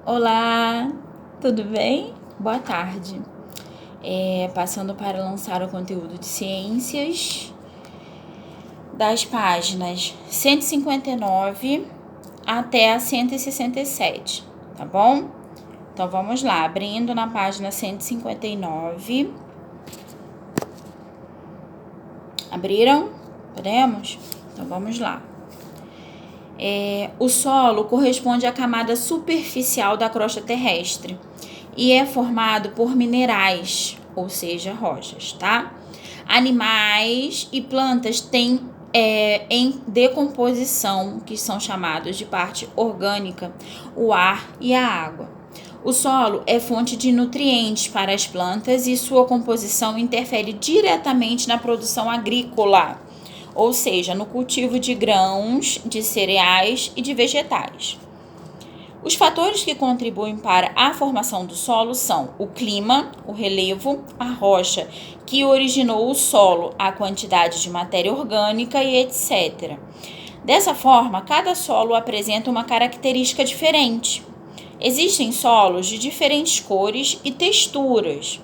Olá, tudo bem? Boa tarde. Passando para lançar o conteúdo de ciências das páginas 159 até a 167, tá bom? Então vamos lá, abrindo na página 159. Abriram? Podemos? Então vamos lá. O solo corresponde à camada superficial da crosta terrestre e é formado por minerais, ou seja, rochas, tá? Animais e plantas têm em decomposição, que são chamados de parte orgânica, o ar e a água. O solo é fonte de nutrientes para as plantas e sua composição interfere diretamente na produção agrícola, ou seja, no cultivo de grãos, de cereais e de vegetais. Os fatores que contribuem para a formação do solo são o clima, o relevo, a rocha que originou o solo, a quantidade de matéria orgânica e etc. Dessa forma, cada solo apresenta uma característica diferente. Existem solos de diferentes cores e texturas.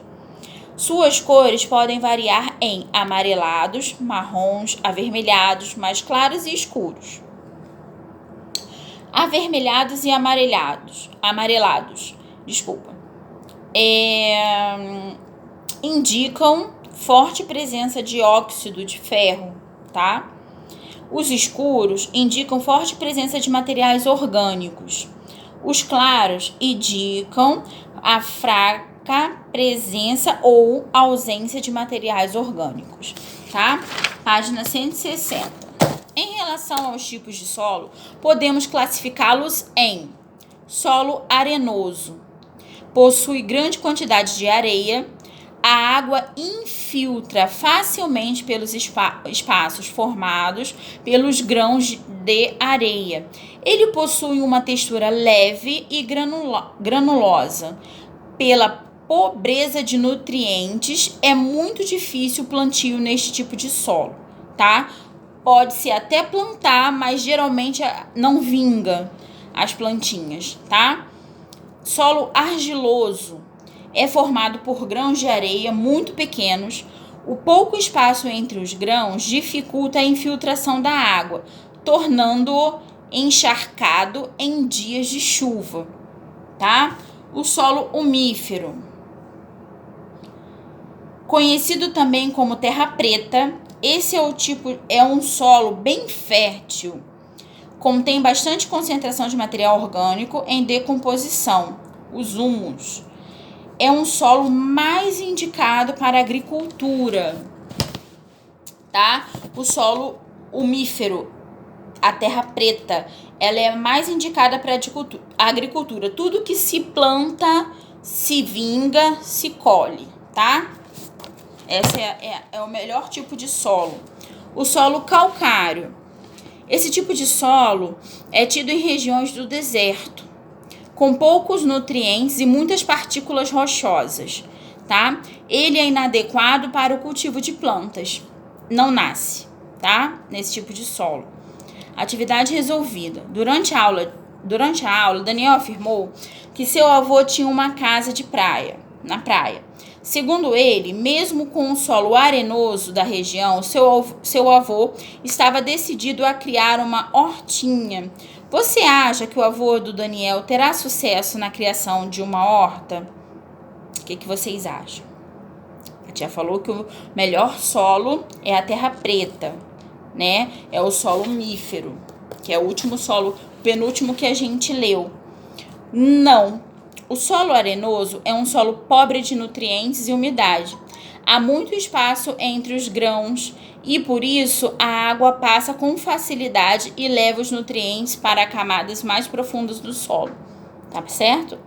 Suas cores podem variar em amarelados, marrons, avermelhados, mais claros e escuros. Avermelhados e amarelados, indicam forte presença de óxido de ferro, tá? Os escuros indicam forte presença de materiais orgânicos. Os claros indicam a fraca presença ou ausência de materiais orgânicos, tá? Página 160. Em relação aos tipos de solo, podemos classificá-los em solo arenoso. Possui grande quantidade de areia. A água infiltra facilmente pelos espaços formados pelos grãos de areia. Ele possui uma textura leve e granulosa. Pela pobreza de nutrientes, é muito difícil o plantio neste tipo de solo, tá? Pode-se até plantar, mas geralmente não vinga as plantinhas, tá? Solo argiloso. É formado por grãos de areia muito pequenos. O pouco espaço entre os grãos dificulta a infiltração da água, tornando-o encharcado em dias de chuva, tá? O solo umífero, conhecido também como terra preta, esse é um solo bem fértil, contém bastante concentração de material orgânico em decomposição, os humus. É um solo mais indicado para a agricultura, tá? O solo umífero, a terra preta, ela é mais indicada para a agricultura. Tudo que se planta, se vinga, se colhe, tá? Esse é o melhor tipo de solo. O solo calcário. Esse tipo de solo é tido em regiões do deserto, com poucos nutrientes e muitas partículas rochosas, tá? Ele é inadequado para o cultivo de plantas. Não nasce, tá? Nesse tipo de solo. Atividade resolvida. Durante a aula, Daniel afirmou que seu avô tinha uma casa na praia. Segundo ele, mesmo com o solo arenoso da região, seu avô estava decidido a criar uma hortinha. Você acha que o avô do Daniel terá sucesso na criação de uma horta? O que vocês acham? A tia falou que o melhor solo é a terra preta, né? É o solo umífero, que é o último solo, penúltimo que a gente leu. Não. O solo arenoso é um solo pobre de nutrientes e umidade. Há muito espaço entre os grãos e, por isso, a água passa com facilidade e leva os nutrientes para camadas mais profundas do solo. Tá certo?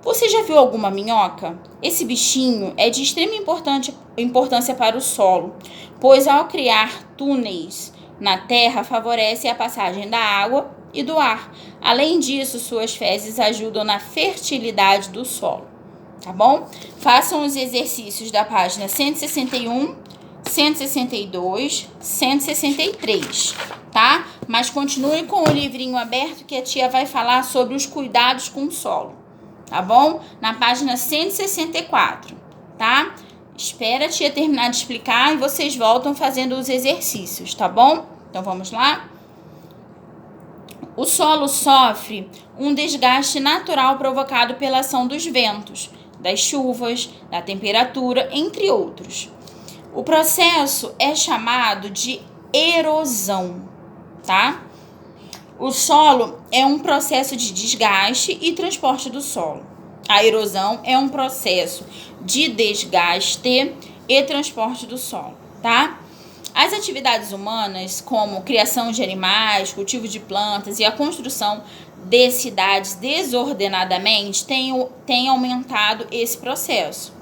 Você já viu alguma minhoca? Esse bichinho é de extrema importância para o solo, pois ao criar túneis na terra favorece a passagem da água e do ar. Além disso, suas fezes ajudam na fertilidade do solo, tá bom? Façam os exercícios da página 161, 162, 163, tá? Mas continue com o livrinho aberto que a tia vai falar sobre os cuidados com o solo, tá bom? Na página 164, tá? Espera a tia terminar de explicar e vocês voltam fazendo os exercícios, tá bom? Então vamos lá? O solo sofre um desgaste natural provocado pela ação dos ventos, das chuvas, da temperatura, entre outros. O processo é chamado de erosão, tá? O solo é um processo de desgaste e transporte do solo. A erosão é um processo de desgaste e transporte do solo, tá? As atividades humanas, como criação de animais, cultivo de plantas e a construção de cidades desordenadamente, têm aumentado esse processo.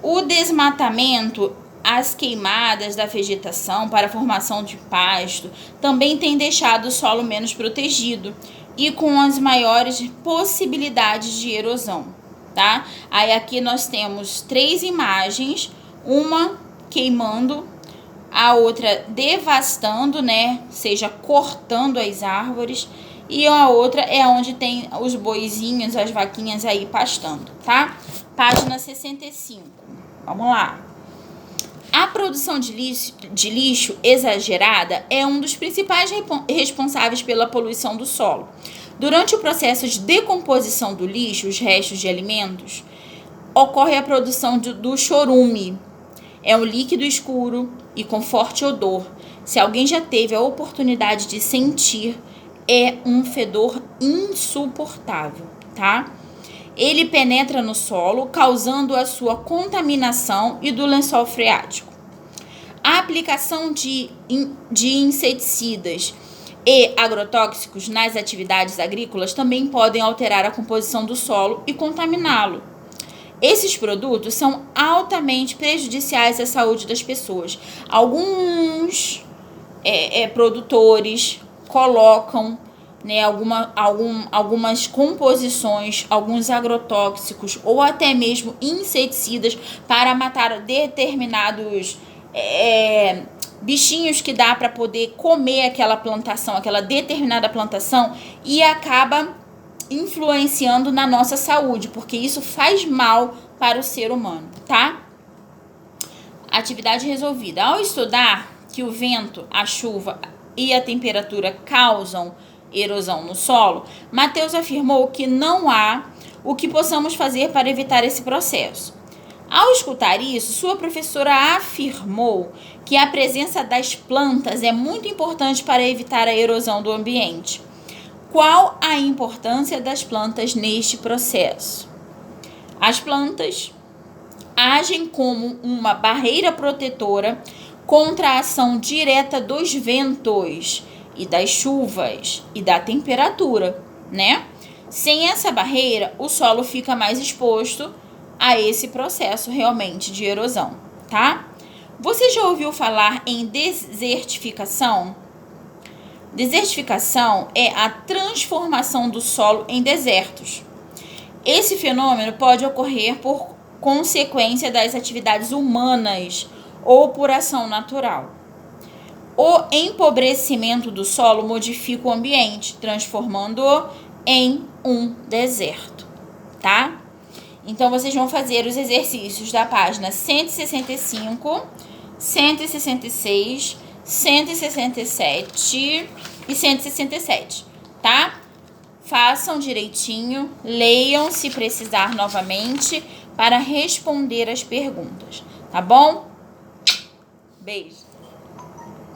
O desmatamento, as queimadas da vegetação para a formação de pasto, também tem deixado o solo menos protegido e com as maiores possibilidades de erosão, tá? Aí aqui nós temos 3 imagens, uma queimando, a outra devastando, né? Seja, cortando as árvores. E a outra é onde tem os boizinhos, as vaquinhas aí pastando, tá? Página 65. Vamos lá. A produção de lixo exagerada é um dos principais responsáveis pela poluição do solo. Durante o processo de decomposição do lixo, os restos de alimentos, ocorre a produção do chorume. É um líquido escuro e com forte odor. Se alguém já teve a oportunidade de sentir, é um fedor insuportável, tá? Ele penetra no solo, causando a sua contaminação e do lençol freático. A aplicação de inseticidas e agrotóxicos nas atividades agrícolas também podem alterar a composição do solo e contaminá-lo. Esses produtos são altamente prejudiciais à saúde das pessoas. Alguns produtores colocam, né, algumas composições, alguns agrotóxicos ou até mesmo inseticidas para matar determinados bichinhos que dá para poder comer aquela plantação, aquela determinada plantação, e acaba influenciando na nossa saúde, porque isso faz mal para o ser humano, tá? Atividade resolvida. Ao estudar que o vento, a chuva e a temperatura causam erosão no solo, Mateus afirmou que não há o que possamos fazer para evitar esse processo. Ao escutar isso, sua professora afirmou que a presença das plantas é muito importante para evitar a erosão do ambiente. Qual a importância das plantas neste processo? As plantas agem como uma barreira protetora contra a ação direta dos ventos e das chuvas e da temperatura, né? Sem essa barreira, o solo fica mais exposto a esse processo realmente de erosão, tá? Você já ouviu falar em desertificação? Desertificação é a transformação do solo em desertos. Esse fenômeno pode ocorrer por consequência das atividades humanas ou por ação natural. O empobrecimento do solo modifica o ambiente, transformando-o em um deserto, tá? Então, vocês vão fazer os exercícios da página 165, 166, 167 e 167, tá? Façam direitinho, leiam se precisar novamente para responder as perguntas, tá bom? Beijo!